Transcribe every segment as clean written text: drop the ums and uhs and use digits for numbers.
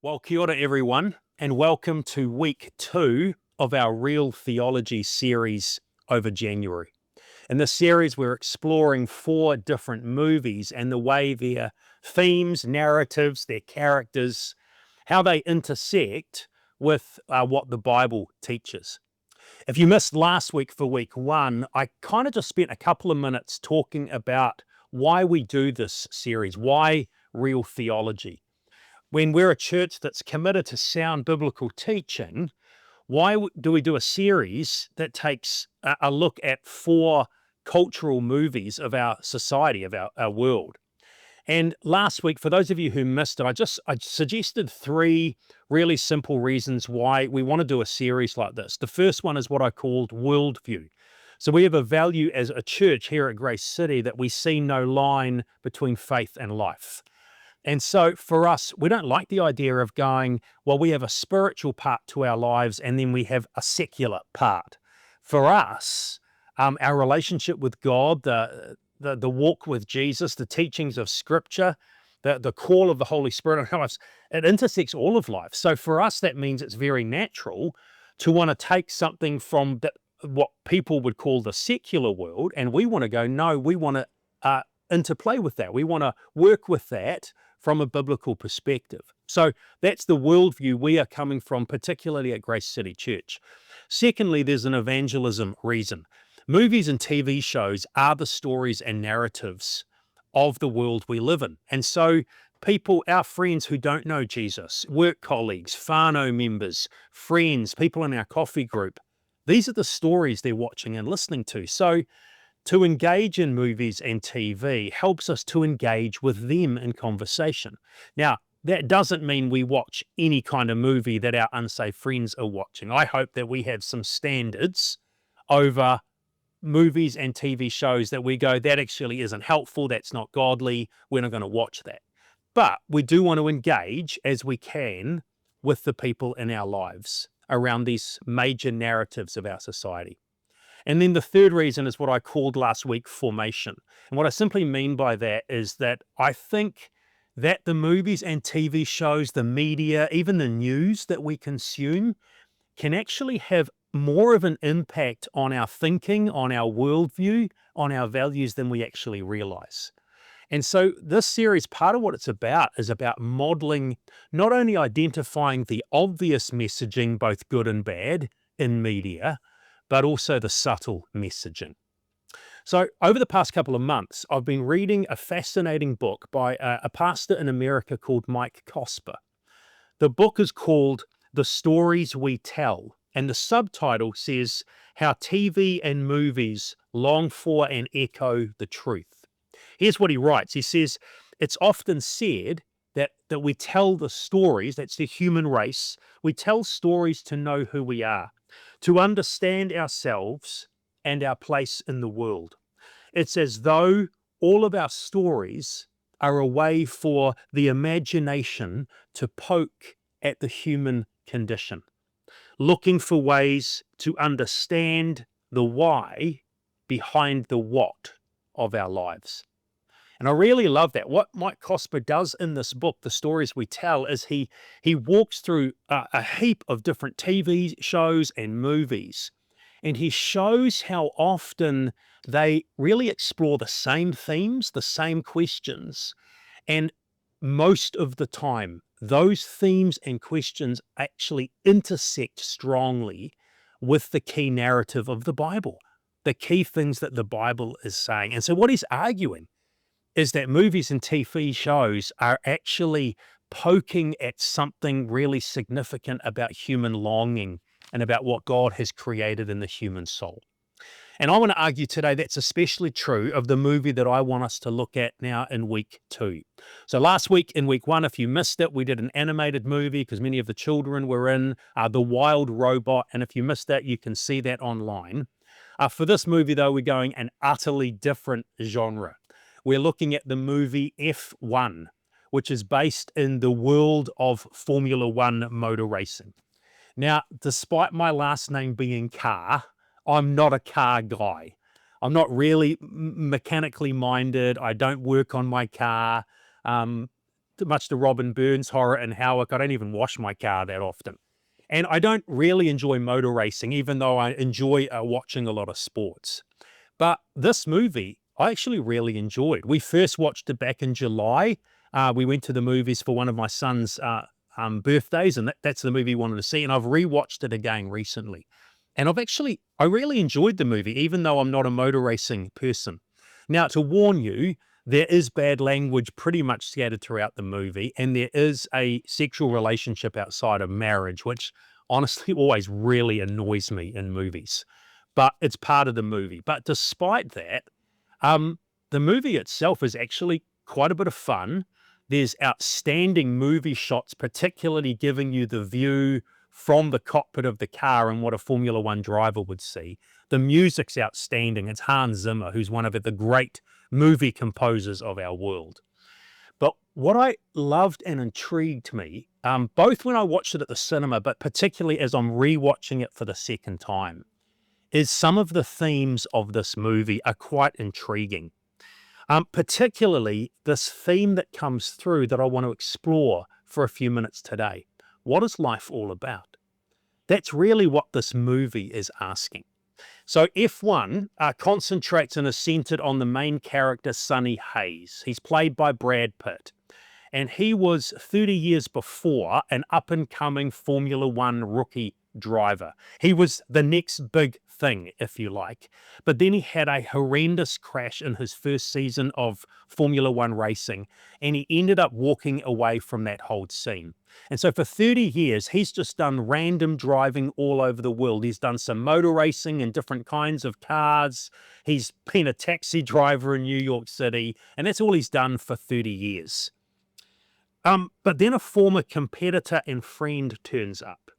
Well, kia ora everyone, and welcome to week 2 of our Real Theology series over January. In this series, we're exploring 4 different movies and the way their themes, narratives, their characters, how they intersect with what the Bible teaches. If you missed last week for week 1, I kind of just spent a couple of minutes talking about why we do this series, why Real Theology. When we're a church that's committed to sound biblical teaching, why do we do a series that takes a look at 4 cultural movies of our society, of our world? And last week, for those of you who missed it, I suggested 3 really simple reasons why we want to do a series like this. The first one is what I called worldview. So we have a value as a church here at Grace City that we see no line between faith and life. And so for us, we don't like the idea of going, well, we have a spiritual part to our lives and then we have a secular part. For us, our relationship with God, the walk with Jesus, the teachings of Scripture, the call of the Holy Spirit in our lives, it intersects all of life. So for us, that means it's very natural to want to take something from what people would call the secular world, and we want to go, no, we want to interplay with that. We want to work with that from a biblical perspective. So that's the worldview we are coming from, particularly at Grace City Church. Secondly, there's an evangelism reason. Movies and TV shows are the stories and narratives of the world we live in. And so people, our friends who don't know Jesus, work colleagues, whānau members, friends, people in our coffee group, these are the stories they're watching and listening to. So to engage in movies and TV helps us to engage with them in conversation. Now, that doesn't mean we watch any kind of movie that our unsafe friends are watching. I hope that we have some standards over movies and TV shows that we go, that actually isn't helpful, that's not godly, we're not going to watch that. But we do want to engage as we can with the people in our lives around these major narratives of our society. And then the third reason is what I called last week formation. And what I simply mean by that is that I think that the movies and TV shows, the media, even the news that we consume can actually have more of an impact on our thinking, on our worldview, on our values than we actually realize. And so this series, part of what it's about is about modeling, not only identifying the obvious messaging, both good and bad, in media, but also the subtle messaging. So over the past couple of months, I've been reading a fascinating book by a pastor in America called Mike Cosper. The book is called The Stories We Tell, and the subtitle says, How TV and Movies Long for and Echo the Truth. Here's what he writes. He says, it's often said that we tell the stories, that's the human race, we tell stories to know who we are, to understand ourselves and our place in the world. It's as though all of our stories are a way for the imagination to poke at the human condition, looking for ways to understand the why behind the what of our lives. And I really love that. What Mike Cosper does in this book, The Stories We Tell, is he walks through a heap of different TV shows and movies, and he shows how often they really explore the same themes, the same questions, and most of the time, those themes and questions actually intersect strongly with the key narrative of the Bible, the key things that the Bible is saying. And so what he's arguing is that movies and TV shows are actually poking at something really significant about human longing and about what God has created in the human soul. And I want to argue today that's especially true of the movie that I want us to look at now in week 2. So last week in week 1, if you missed it, we did an animated movie because many of the children were in The Wild Robot. And if you missed that, you can see that online. For this movie, though, we're going an utterly different genre. We're looking at the movie F1, which is based in the world of Formula One motor racing. Now, despite my last name being Carr, I'm not a car guy. I'm not really mechanically minded. I don't work on my car. much to Robin Burns' horror in Howick, I don't even wash my car that often. And I don't really enjoy motor racing, even though I enjoy watching a lot of sports. But this movie, I actually really enjoyed. We first watched it back in July. We went to the movies for one of my son's birthdays, and that's the movie he wanted to see. And I've rewatched it again recently. And I really enjoyed the movie, even though I'm not a motor racing person. Now, to warn you, there is bad language pretty much scattered throughout the movie, and there is a sexual relationship outside of marriage, which honestly always really annoys me in movies. But it's part of the movie. But despite that, the movie itself is actually quite a bit of fun. There's outstanding movie shots, particularly giving you the view from the cockpit of the car and what a Formula One driver would see. The music's outstanding. It's Hans Zimmer, who's one of the great movie composers of our world. But what I loved and intrigued me, both when I watched it at the cinema, but particularly as I'm rewatching it for the second time, is some of the themes of this movie are quite intriguing. Particularly this theme that comes through that I want to explore for a few minutes today. What is life all about? That's really what this movie is asking. So F1 concentrates and is centered on the main character, Sonny Hayes. He's played by Brad Pitt. And he was 30 years before an up-and-coming Formula One rookie driver. He was the next big thing, if you like. But then he had a horrendous crash in his first season of Formula One racing, and he ended up walking away from that whole scene. And so for 30 years, he's just done random driving all over the world. He's done some motor racing in different kinds of cars. He's been a taxi driver in New York City, and that's all he's done for 30 years. But then a former competitor and friend turns up.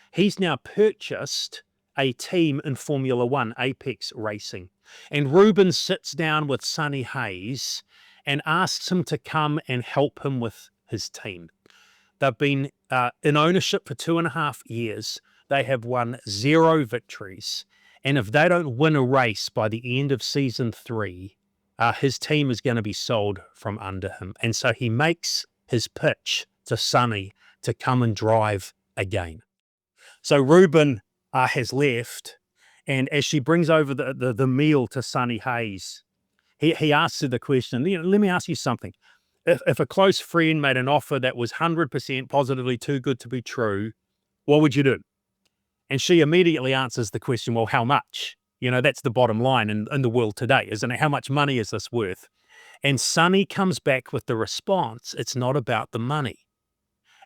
He's now purchased a team in Formula One, Apex Racing. And Ruben sits down with Sonny Hayes and asks him to come and help him with his team. They've been in ownership for 2.5 years. They have won 0 victories. And if they don't win a race by the end of season 3, his team is going to be sold from under him. And so he makes his pitch to Sonny to come and drive again. So Ruben has left, and as she brings over the meal to Sonny Hayes, he asks her the question, let me ask you something. If a close friend made an offer that was 100% positively too good to be true, what would you do? And she immediately answers the question, well, how much? That's the bottom line in the world today, isn't it? How much money is this worth? And Sonny comes back with the response, it's not about the money.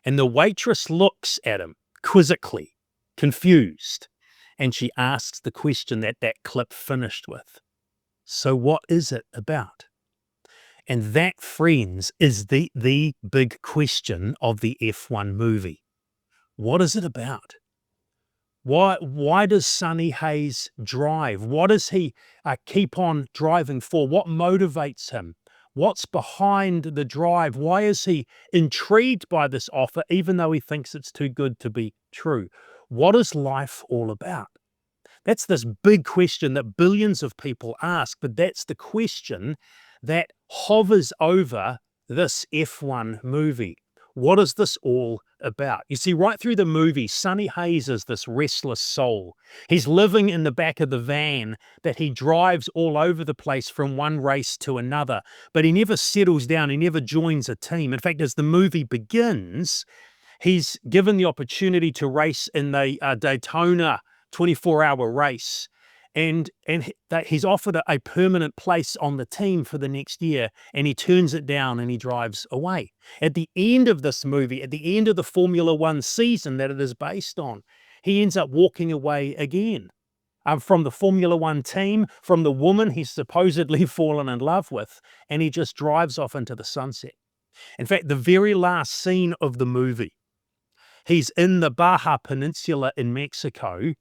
And the waitress looks at him quizzically, confused, and she asks the question that clip finished with. So what is it about? And that, friends, is the big question of the F1 movie. What is it about? Why does Sonny Hayes drive? What does he keep on driving for? What motivates him? What's behind the drive? Why is he intrigued by this offer, even though he thinks it's too good to be true? What is life all about? That's this big question that billions of people ask, but that's the question that hovers over this F1 movie. What is this all about? You see, right through the movie, Sonny Hayes is this restless soul. He's living in the back of the van that he drives all over the place from one race to another, but he never settles down. He never joins a team. In fact, as the movie begins, he's given the opportunity to race in the Daytona 24-hour race. And he's offered a permanent place on the team for the next year, and he turns it down and he drives away. At the end of this movie, at the end of the Formula One season that it is based on, he ends up walking away again from the Formula One team, from the woman he's supposedly fallen in love with, and he just drives off into the sunset. In fact, the very last scene of the movie, he's in the Baja Peninsula in Mexico,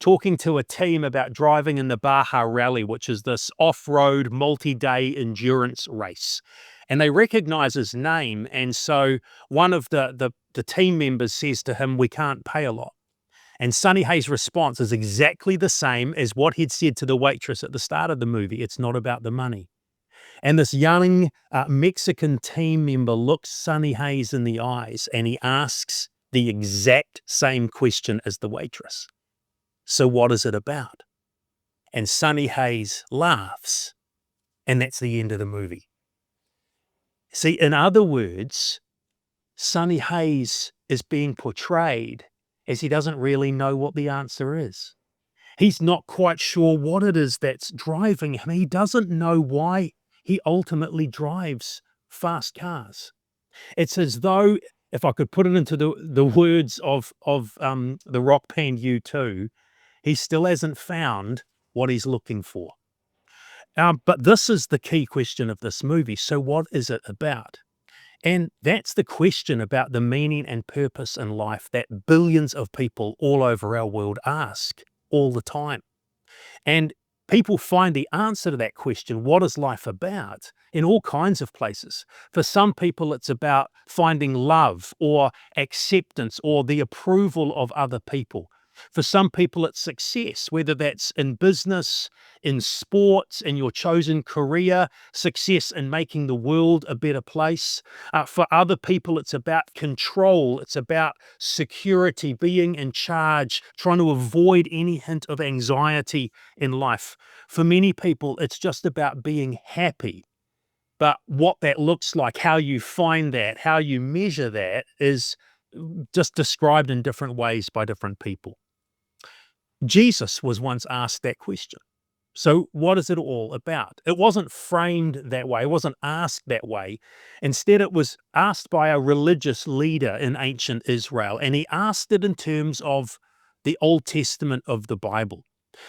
talking to a team about driving in the Baja Rally, which is this off-road multi-day endurance race. And they recognize his name, and so one of the team members says to him, we can't pay a lot. And Sonny Hayes' response is exactly the same as what he'd said to the waitress at the start of the movie. It's not about the money. And this young Mexican team member looks Sonny Hayes in the eyes and he asks the exact same question as the waitress. So what is it about? And Sonny Hayes laughs, and that's the end of the movie. See, in other words, Sonny Hayes is being portrayed as he doesn't really know what the answer is. He's not quite sure what it is that's driving him. He doesn't know why he ultimately drives fast cars. It's as though, if I could put it into the words of the rock band U2, he still hasn't found what he's looking for. But this is the key question of this movie. So what is it about? And that's the question about the meaning and purpose in life that billions of people all over our world ask all the time. And people find the answer to that question, what is life about, in all kinds of places. For some people, it's about finding love or acceptance or the approval of other people. For some people, it's success, whether that's in business, in sports, in your chosen career, success in making the world a better place. For other people, it's about control. It's about security, being in charge, trying to avoid any hint of anxiety in life. For many people, it's just about being happy. But what that looks like, how you find that, how you measure that, is just described in different ways by different people. Jesus was once asked that question. So what is it all about? It wasn't framed that way. It wasn't asked that way. Instead, it was asked by a religious leader in ancient Israel, and he asked it in terms of the Old Testament of the Bible.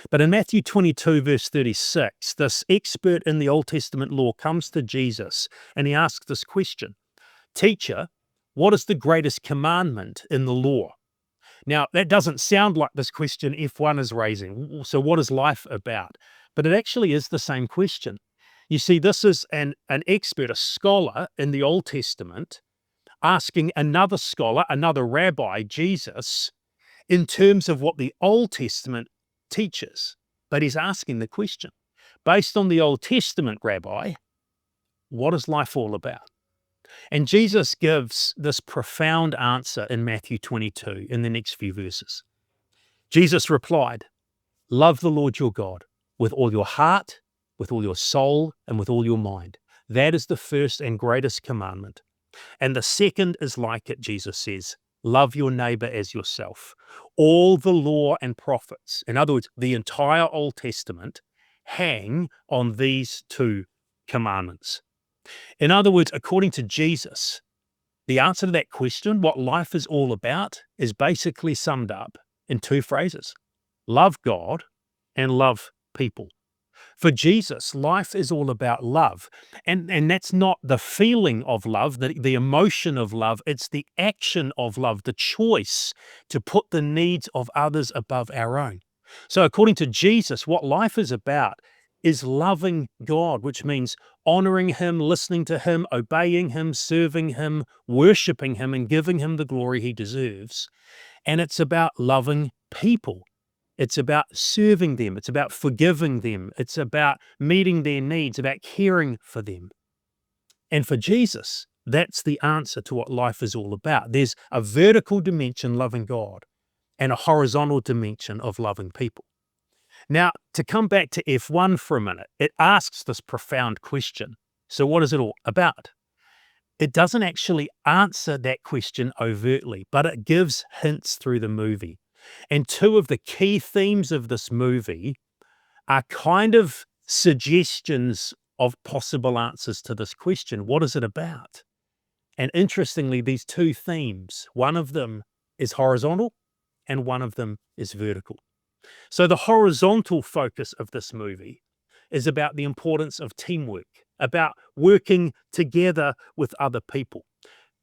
But in Matthew 22, verse 36, this expert in the Old Testament law comes to Jesus and he asks this question, "Teacher, what is the greatest commandment in the law?" Now, that doesn't sound like this question F1 is raising. So what is life about? But it actually is the same question. You see, this is an expert, a scholar in the Old Testament, asking another scholar, another rabbi, Jesus, in terms of what the Old Testament teaches. But he's asking the question, based on the Old Testament rabbi, what is life all about? And Jesus gives this profound answer in Matthew 22 in the next few verses. Jesus replied, "Love the Lord your God with all your heart, with all your soul, and with all your mind. That is the first and greatest commandment. And the second is like it," Jesus says, "love your neighbor as yourself." All the law and prophets, in other words, the entire Old Testament, hang on these two commandments. In other words, according to Jesus, the answer to that question, what life is all about, is basically summed up in two phrases: love God and love people. For Jesus, life is all about love. And that's not the feeling of love, the emotion of love. It's the action of love, the choice to put the needs of others above our own. So according to Jesus, what life is about is loving God, which means honoring him, listening to him, obeying him, serving him, worshiping him, and giving him the glory he deserves. And it's about loving people. It's about serving them. It's about forgiving them. It's about meeting their needs, about caring for them. And for Jesus, that's the answer to what life is all about. There's a vertical dimension, loving God, and a horizontal dimension of loving people. Now, to come back to F1 for a minute, it asks this profound question. So what is it all about? It doesn't actually answer that question overtly, but it gives hints through the movie. And two of the key themes of this movie are kind of suggestions of possible answers to this question. What is it about? And interestingly, these two themes, one of them is horizontal and one of them is vertical. So the horizontal focus of this movie is about the importance of teamwork, about working together with other people.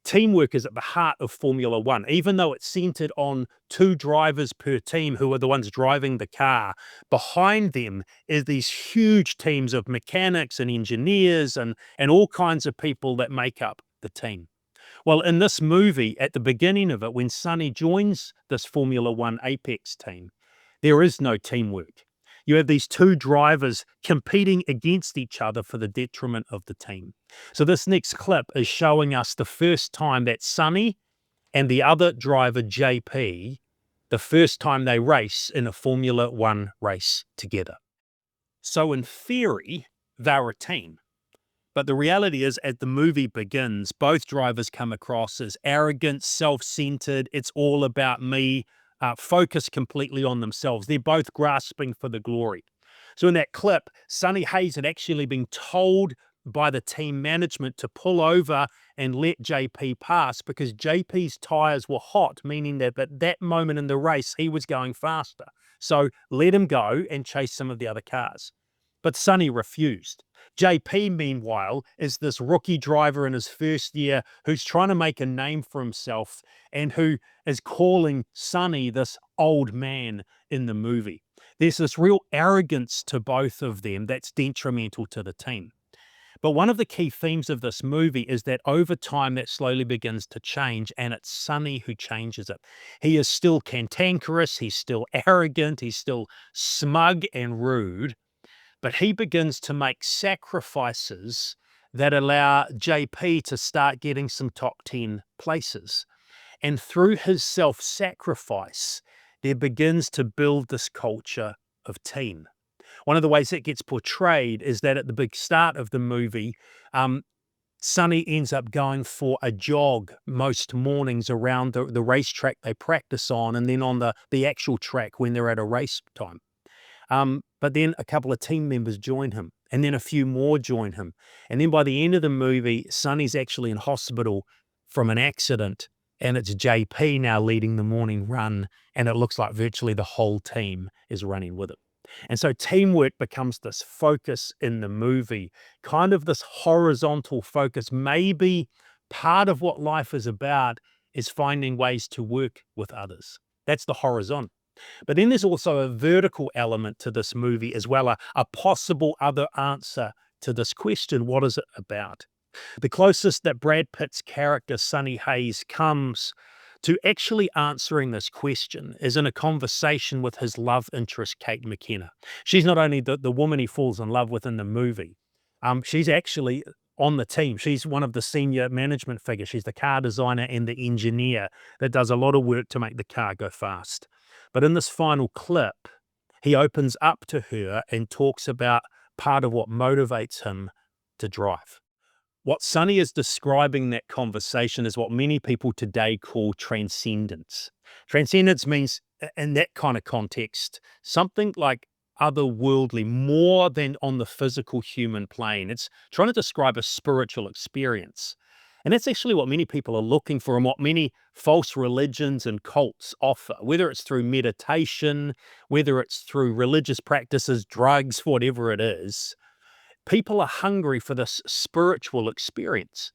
Teamwork is at the heart of Formula One, even though it's centered on two drivers per team who are the ones driving the car. Behind them is these huge teams of mechanics and engineers and all kinds of people that make up the team. Well, in this movie, at the beginning of it, when Sonny joins this Formula One Apex team, there is no teamwork. You have these two drivers competing against each other for the detriment of the team. So this next clip is showing us the first time that Sonny and the other driver, JP, the first time they race in a Formula One race together. So in theory, they're a team. But the reality is, as the movie begins, both drivers come across as arrogant, self-centered, it's all about me, focused completely on themselves. They're both grasping for the glory. So in that clip, Sonny Hayes had actually been told by the team management to pull over and let JP pass because JP's tyres were hot, meaning that at that moment in the race, he was going faster. So let him go and chase some of the other cars. But Sonny refused. JP, meanwhile, is this rookie driver in his first year who's trying to make a name for himself and who is calling Sonny this old man in the movie. There's this real arrogance to both of them that's detrimental to the team. But one of the key themes of this movie is that over time that slowly begins to change, and it's Sonny who changes it. He is still cantankerous, he's still arrogant, he's still smug and rude, but he begins to make sacrifices that allow JP to start getting some top 10 places. And through his self-sacrifice, there begins to build this culture of team. One of the ways it gets portrayed is that at the big start of the movie, Sonny ends up going for a jog most mornings around the racetrack they practice on, and then on the actual track when they're at a race time. But then a couple of team members join him, and then a few more join him. And then by the end of the movie, Sonny's actually in hospital from an accident, and it's JP now leading the morning run, and it looks like virtually the whole team is running with it. And so teamwork becomes this focus in the movie, kind of this horizontal focus. Maybe part of what life is about is finding ways to work with others. That's the horizon. But then there's also a vertical element to this movie as well, a possible other answer to this question, what is it about? The closest that Brad Pitt's character, Sonny Hayes, comes to actually answering this question is in a conversation with his love interest, Kate McKenna. She's not only the woman he falls in love with in the movie, she's actually on the team. She's one of the senior management figures. She's the car designer and the engineer that does a lot of work to make the car go fast. But in this final clip, he opens up to her and talks about part of what motivates him to drive. What Sonny is describing in that conversation is what many people today call transcendence. Transcendence means, in that kind of context, something like otherworldly, more than on the physical human plane. It's trying to describe a spiritual experience. And that's actually what many people are looking for and what many false religions and cults offer, whether it's through meditation, whether it's through religious practices, drugs, whatever it is. People are hungry for this spiritual experience.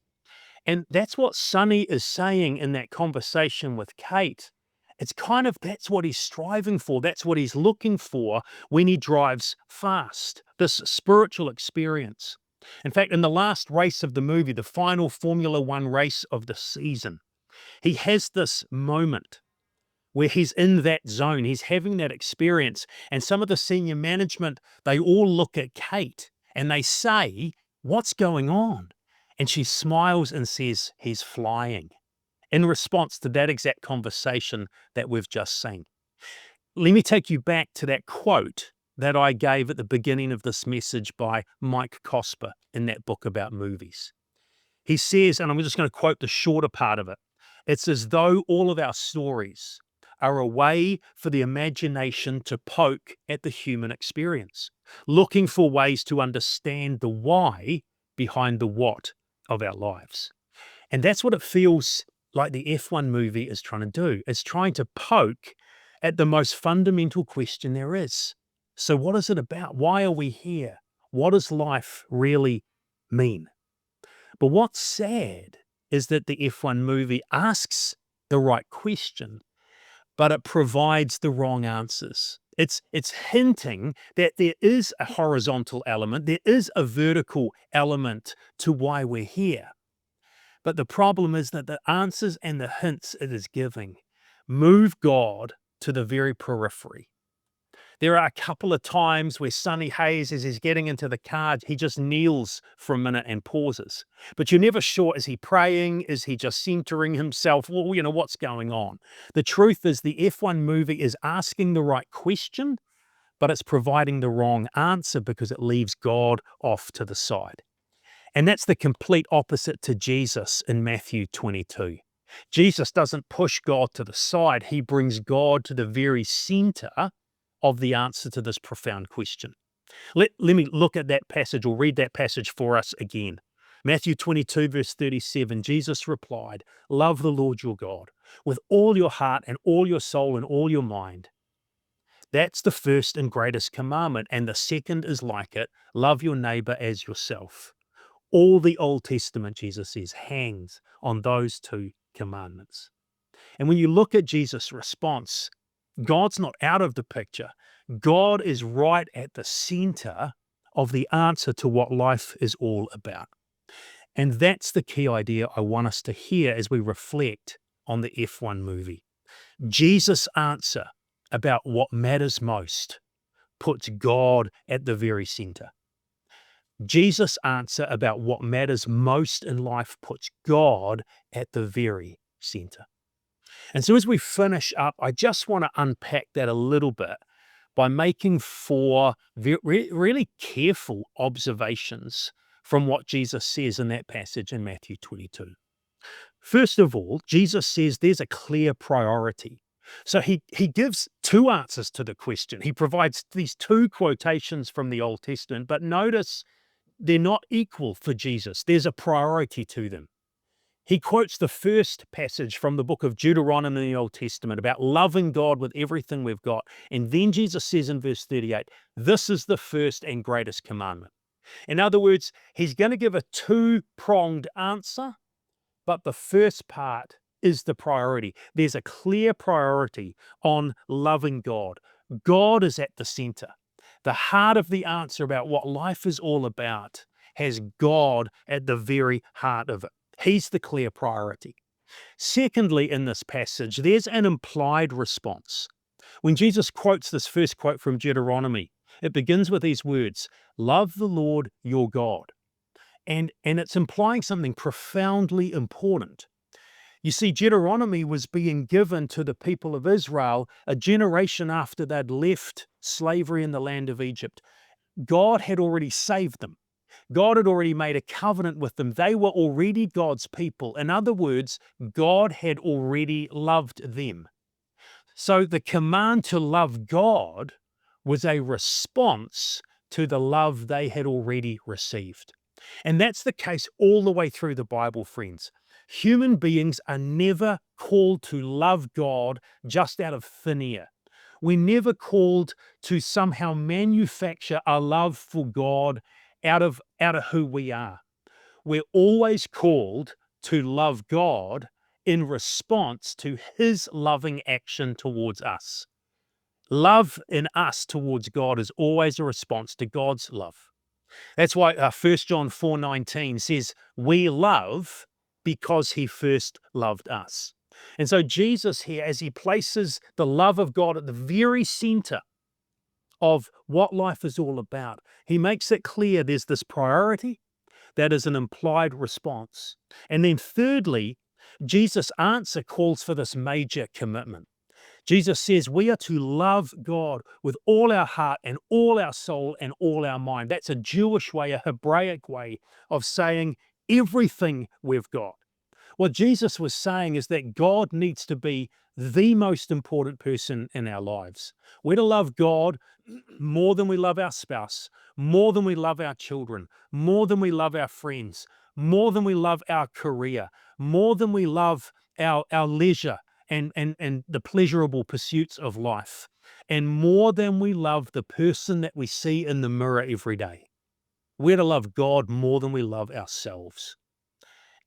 And that's what Sonny is saying in that conversation with Kate. It's kind of, that's what he's striving for. That's what he's looking for when he drives fast, this spiritual experience. In fact, in the last race of the movie, the final Formula One race of the season, he has this moment where he's in that zone. He's having that experience. And some of the senior management, they all look at Kate and they say, "What's going on?" And she smiles and says, "He's flying," in response to that exact conversation that we've just seen. Let me take you back to that quote that I gave at the beginning of this message by Mike Cosper in that book about movies. He says, and I'm just going to quote the shorter part of it, it's as though all of our stories are a way for the imagination to poke at the human experience, looking for ways to understand the why behind the what of our lives. And that's what it feels like the F1 movie is trying to do. It's trying to poke at the most fundamental question there is. So what is it about? Why are we here? What does life really mean? But what's sad is that the F1 movie asks the right question, but it provides the wrong answers. It's hinting that there is a horizontal element, there is a vertical element to why we're here. But the problem is that the answers and the hints it is giving move God to the very periphery. There are a couple of times where Sonny Hayes, as he's getting into the car, he just kneels for a minute and pauses. But you're never sure, is he praying? Is he just centering himself? Well, what's going on? The truth is the F1 movie is asking the right question, but it's providing the wrong answer because it leaves God off to the side. And that's the complete opposite to Jesus in Matthew 22. Jesus doesn't push God to the side. He brings God to the very center of the answer to this profound question. Let me look at that passage or read that passage for us again. Matthew 22, verse 37, Jesus replied, "Love the Lord your God with all your heart and all your soul and all your mind. That's the first and greatest commandment. And the second is like it, love your neighbor as yourself." All the Old Testament, Jesus says, hangs on those two commandments. And when you look at Jesus' response, God's not out of the picture. God is right at the center of the answer to what life is all about. And that's the key idea I want us to hear as we reflect on the F1 movie. Jesus' answer about what matters most puts God at the very center. Jesus' answer about what matters most in life puts God at the very center. And so as we finish up, I just want to unpack that a little bit by making four really careful observations from what Jesus says in that passage in Matthew 22. First of all, Jesus says there's a clear priority. So he gives two answers to the question. He provides these two quotations from the Old Testament, but notice they're not equal for Jesus. There's a priority to them. He quotes the first passage from the book of Deuteronomy in the Old Testament about loving God with everything we've got. And then Jesus says in verse 38, this is the first and greatest commandment. In other words, he's going to give a two-pronged answer, but the first part is the priority. There's a clear priority on loving God. God is at the center. The heart of the answer about what life is all about has God at the very heart of it. He's the clear priority. Secondly, in this passage, there's an implied response. When Jesus quotes this first quote from Deuteronomy, it begins with these words, love the Lord your God. And it's implying something profoundly important. You see, Deuteronomy was being given to the people of Israel a generation after they'd left slavery in the land of Egypt. God had already saved them. God had already made a covenant with them. They were already God's people. In other words, God had already loved them. So the command to love God was a response to the love they had already received. And that's the case all the way through the Bible, friends. Human beings are never called to love God just out of thin air. We're never called to somehow manufacture a love for God out of who we are. We're always called to love God in response to his loving action towards us. Love in us towards God is always a response to God's love. That's why 1 John 4:19 says, we love because he first loved us. And so Jesus here, as he places the love of God at the very center of what life is all about, he makes it clear there's this priority that is an implied response. And then thirdly, Jesus' answer calls for this major commitment. Jesus says we are to love God with all our heart and all our soul and all our mind. That's a Jewish way, a Hebraic way of saying everything we've got. What Jesus was saying is that God needs to be the most important person in our lives. We're to love God more than we love our spouse, more than we love our children, more than we love our friends, more than we love our career, more than we love our leisure and the pleasurable pursuits of life, and more than we love the person that we see in the mirror every day. We're to love God more than we love ourselves.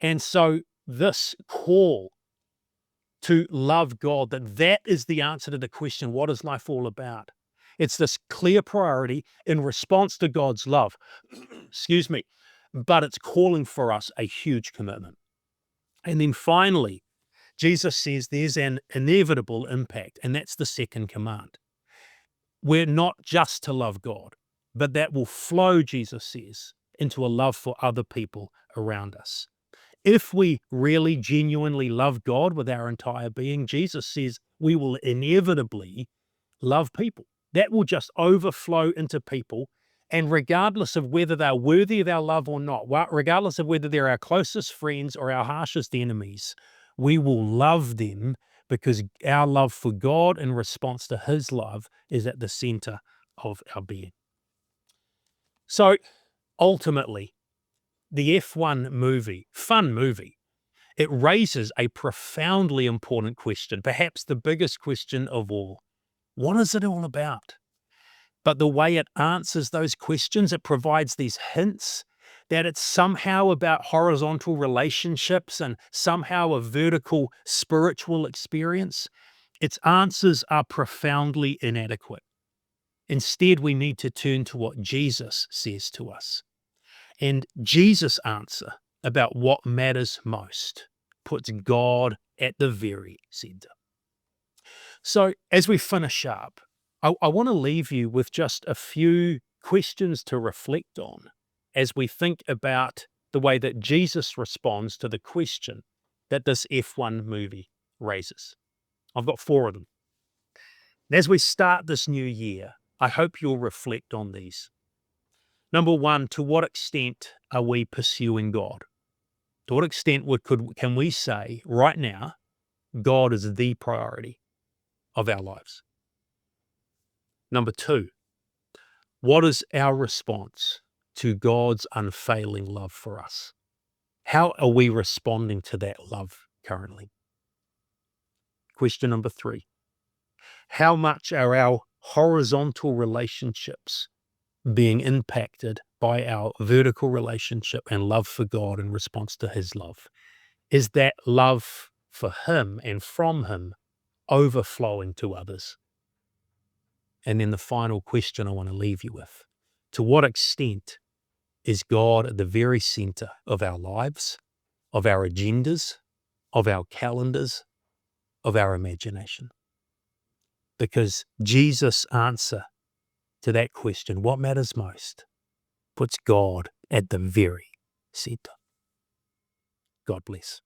And so this call to love God, that is the answer to the question, what is life all about? It's this clear priority in response to God's love, excuse me, but it's calling for us a huge commitment. And then finally, Jesus says there's an inevitable impact, and that's the second command. we're not just to love God, but that will flow, Jesus says, into a love for other people around us. If we really genuinely love God with our entire being, Jesus says we will inevitably love people. That will just overflow into people. And regardless of whether they're worthy of our love or not, regardless of whether they're our closest friends or our harshest enemies, we will love them because our love for God in response to his love is at the center of our being. So ultimately, the F1 movie, fun movie, it raises a profoundly important question, perhaps the biggest question of all. What is it all about? But the way it answers those questions, it provides these hints that it's somehow about horizontal relationships and somehow a vertical spiritual experience. Its answers are profoundly inadequate. Instead, we need to turn to what Jesus says to us. And Jesus' answer about what matters most puts God at the very center. So, as we finish up, I want to leave you with just a few questions to reflect on as we think about the way that Jesus responds to the question that this F1 movie raises. I've got 4 of them. And as we start this new year, I hope you'll reflect on these. Number 1, to what extent are we pursuing God? To what extent can we say right now, God is the priority of our lives? Number 2, what is our response to God's unfailing love for us? How are we responding to that love currently? Question number 3, how much are our horizontal relationships being impacted by our vertical relationship and love for God in response to his love? Is that love for him and from him overflowing to others? And then the final question I want to leave you with, to what extent is God at the very center of our lives, of our agendas, of our calendars, of our imagination? Because Jesus' answer to that question, what matters most, puts God at the very center. God bless.